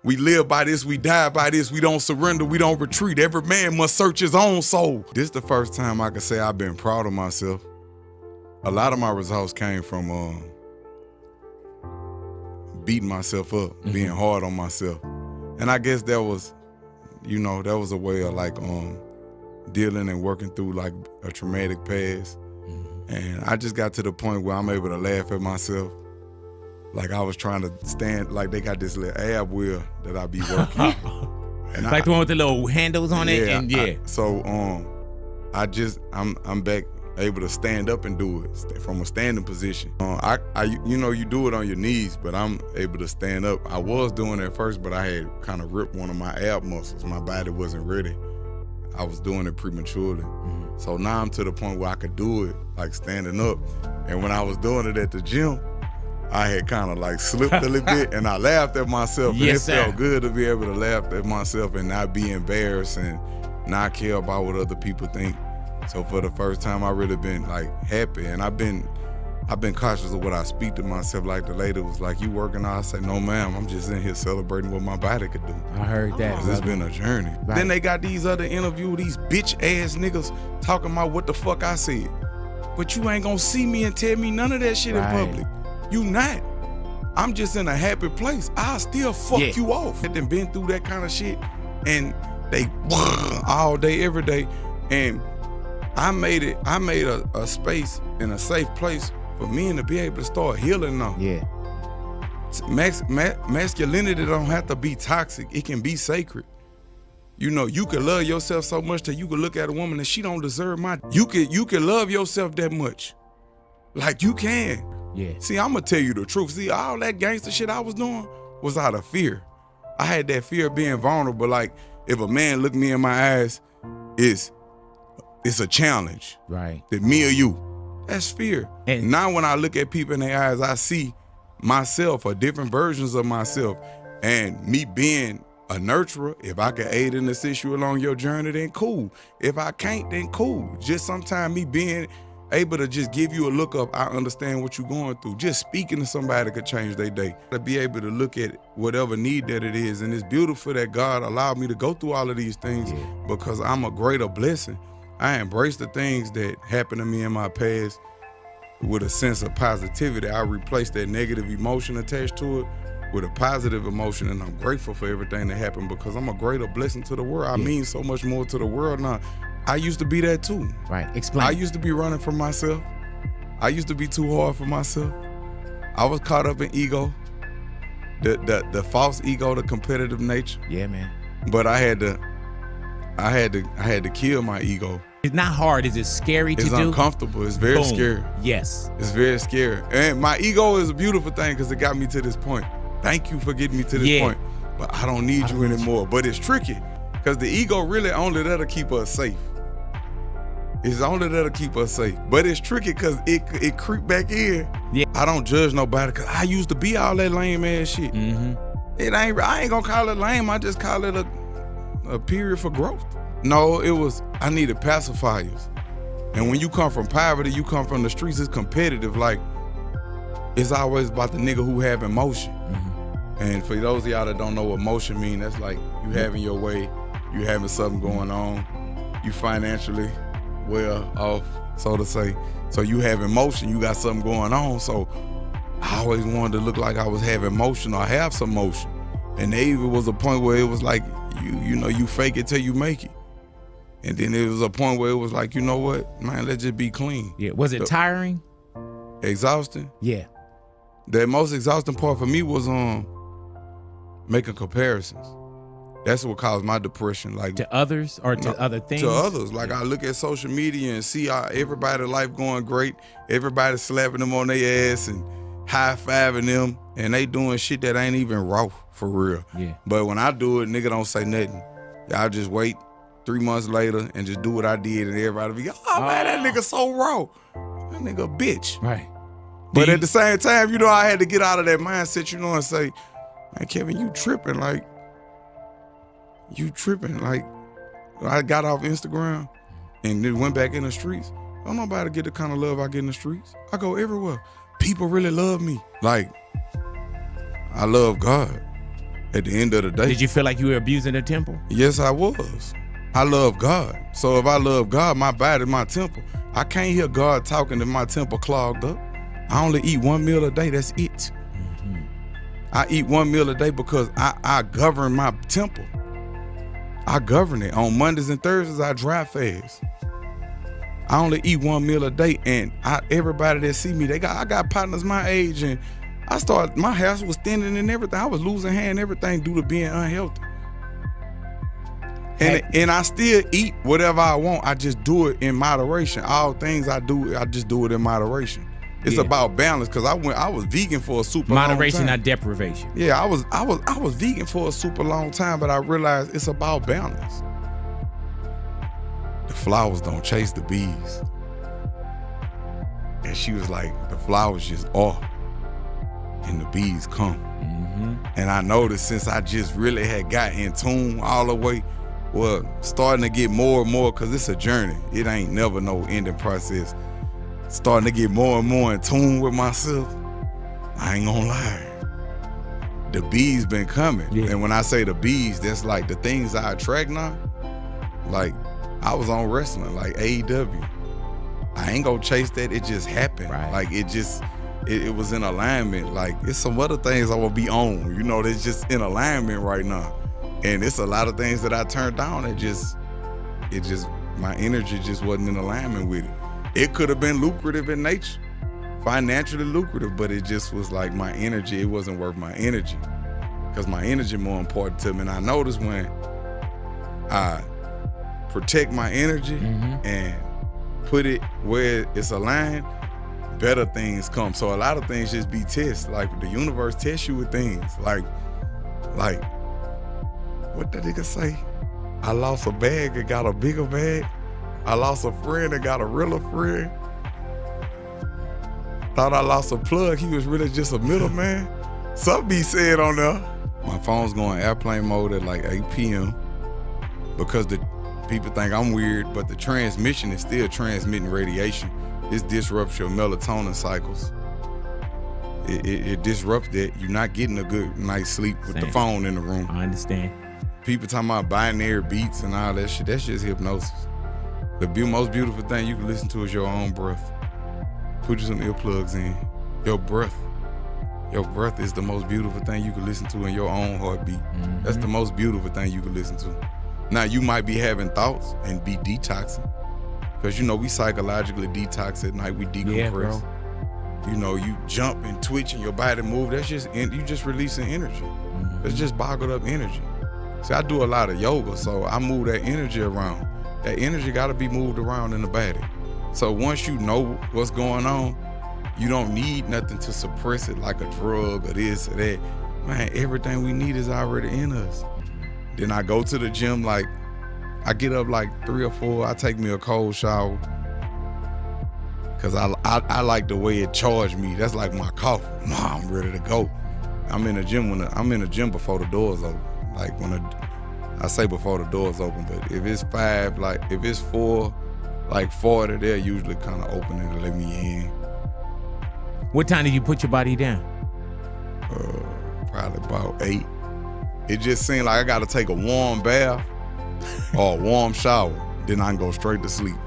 We live by this, we die by this, we don't surrender, we don't retreat. Every man must search his own soul. This is the first time I can say I've been proud of myself. A lot of my results came from beating myself up, being hard on myself. And I guess that was, that was a way of like dealing and working through like a traumatic past. And I just got to the point where I'm able to laugh at myself. Like I was trying to stand, like they got this little ab wheel that I be working. And like the one with the little handles on it? And I'm back able to stand up and do it from a standing position. You do it on your knees, but I'm able to stand up. I was doing it at first, but I had kind of ripped one of my ab muscles. My body wasn't ready. I was doing it prematurely. So now I'm to the point where I could do it, like standing up. And when I was doing it at the gym, I had kind of like slipped a little bit, and I laughed at myself. Yes, and it felt good to be able to laugh at myself and not be embarrassed and not care about what other people think. So for the first time, I really been like happy, and I've been cautious of what I speak to myself. Like the lady was like, "You working out?" I said, "No, ma'am. I'm just in here celebrating what my body could do." I heard that. Cause it's been a journey. Right. Then they got these other interviews, these bitch ass niggas talking about what the fuck I said. But you ain't gonna see me and tell me none of that shit in public. You not. I'm just in a happy place. I'll still fuck you off. I've been through that kind of shit, and they all day, every day, and I made a space in a safe place for men to be able to start healing now. Yeah. Masculinity don't have to be toxic. It can be sacred. You can love yourself so much that you can look at a woman and she don't deserve you can love yourself that much. Like you can. Yeah. See, I'm gonna tell you the truth. See, all that gangster shit I was doing was out of fear. I had that fear of being vulnerable. Like if a man looked me in my eyes, it's a challenge. Right. That me or you. That's fear. And now when I look at people in their eyes, I see myself or different versions of myself. And me being a nurturer, if I can aid and assist you along your journey, then cool. If I can't, then cool. Just sometimes me being able to just give you a look of, I understand what you're going through. Just speaking to somebody could change their day. To be able to look at whatever need that it is. And it's beautiful that God allowed me to go through all of these things because I'm a greater blessing. I embrace the things that happened to me in my past with a sense of positivity. I replaced that negative emotion attached to it with a positive emotion, and I'm grateful for everything that happened because I'm a greater blessing to the world. I mean so much more to the world now. I used to be that too. Right, explain. I used to be running from myself. I used to be too hard for myself. I was caught up in ego, the false ego, the competitive nature. Yeah, man. But I had to kill my ego. It's not hard. Is it scary to do? It's uncomfortable. It's very scary. Yes. It's very scary. And my ego is a beautiful thing because it got me to this point. Thank you for getting me to this point. But I don't need you anymore. But it's tricky because the ego really only there to keep us safe. It's only there to keep us safe. But it's tricky because it creep back in. Yeah. I don't judge nobody because I used to be all that lame ass shit. I ain't gonna call it lame. I just call it a period for growth. No, I needed pacifiers. And when you come from poverty, you come from the streets, it's competitive. Like, it's always about the nigga who have emotion. And for those of y'all that don't know what emotion mean, that's like you having your way, you having something going on, you financially well off, so to say. So you have emotion, you got something going on. So I always wanted to look like I was having motion or have some motion. And there even was a point where it was like, you fake it till you make it. And then there was a point where it was like, you know what, man, let's just be clean. Yeah, was it tiring? Exhausting? Yeah. The most exhausting part for me was making comparisons. That's what caused my depression. Like to others or to other things? To others. Like I look at social media and see how everybody's life going great. Everybody slapping them on their ass and high-fiving them. And they doing shit that ain't even raw, for real. Yeah. But when I do it, nigga don't say nothing. Y'all just wait 3 months later and just do what I did and everybody be, oh man, that nigga so raw. That nigga a bitch. Right. But at the same time, I had to get out of that mindset, and say, man, Kevin, you tripping. Like, I got off Instagram and then went back in the streets. Don't nobody get the kind of love I get in the streets. I go everywhere. People really love me. Like, I love God. At the end of the day. Did you feel like you were abusing the temple? Yes, I was. I love God. So if I love God, my body is my temple. I can't hear God talking if my temple clogged up. I only eat 1 meal a day. That's it. Mm-hmm. I eat 1 meal a day because I govern my temple. I govern it. On Mondays and Thursdays, I dry fast. I only eat 1 meal a day, and everybody that see me, I got partners my age, and my house was thinning and everything. I was losing hair and everything due to being unhealthy. And I still eat whatever I want. I just do it in moderation. All things I do, I just do it in moderation. It's about balance, because I was vegan for a super long time. Moderation, not deprivation. Yeah, I was vegan for a super long time, but I realized it's about balance. The flowers don't chase the bees. And she was like, the flowers just are, and the bees come. Mm-hmm. And I noticed since I just really had got in tune all the way, well, starting to get more and more, because it's a journey. It ain't never no ending process. Starting to get more and more in tune with myself. I ain't gonna lie. The bees been coming. Yeah. And when I say the bees, that's like the things I attract now. Like, I was on wrestling, like AEW. I ain't gonna chase that. It just happened. Right. Like, it was in alignment. Like, it's some other things I will be on, that's just in alignment right now. And it's a lot of things that I turned down. My energy just wasn't in alignment with it. It could have been lucrative in nature, financially lucrative, but it just was like my energy, it wasn't worth my energy, because my energy more important to me. And I noticed when I protect my energy and put it where it's aligned, better things come. So a lot of things just be tests. Like, the universe tests you with things. Like what that nigga say? I lost a bag and got a bigger bag. I lost a friend and got a realer friend. Thought I lost a plug. He was really just a middleman. Something be said on there. My phone's going airplane mode at like 8 p.m. because the people think I'm weird, but the transmission is still transmitting radiation. It disrupts your melatonin cycles. It disrupts that. You're not getting a good night's sleep with the phone in the room. I understand. People talking about binary beats and all that shit. That's just hypnosis. The most beautiful thing you can listen to is your own breath. Put you some earplugs in. Your breath. Your breath is the most beautiful thing you can listen to in your own heartbeat. Mm-hmm. That's the most beautiful thing you can listen to. Now, you might be having thoughts and be detoxing, because we psychologically detox at night. We decompress. Yeah, bro. You jump and twitch and your body move. That's just, you just releasing energy. Mm-hmm. It's just boggled up energy. See, I do a lot of yoga, so I move that energy around. That energy got to be moved around in the body. So once you know what's going on, you don't need nothing to suppress it, like a drug or this or that. Man, everything we need is already in us. Then I go to the gym, like, I get up like 3 or 4, I take me a cold shower, because I like the way it charged me. That's like my coffee. I'm ready to go. I'm in the gym before the doors open. Like, I say before the doors open, but if it's 5, like if it's 4, like 40, they're usually kind of opening to let me in. What time do you put your body down? Probably about 8. It just seemed like I got to take a warm bath or a warm shower, then I can go straight to sleep.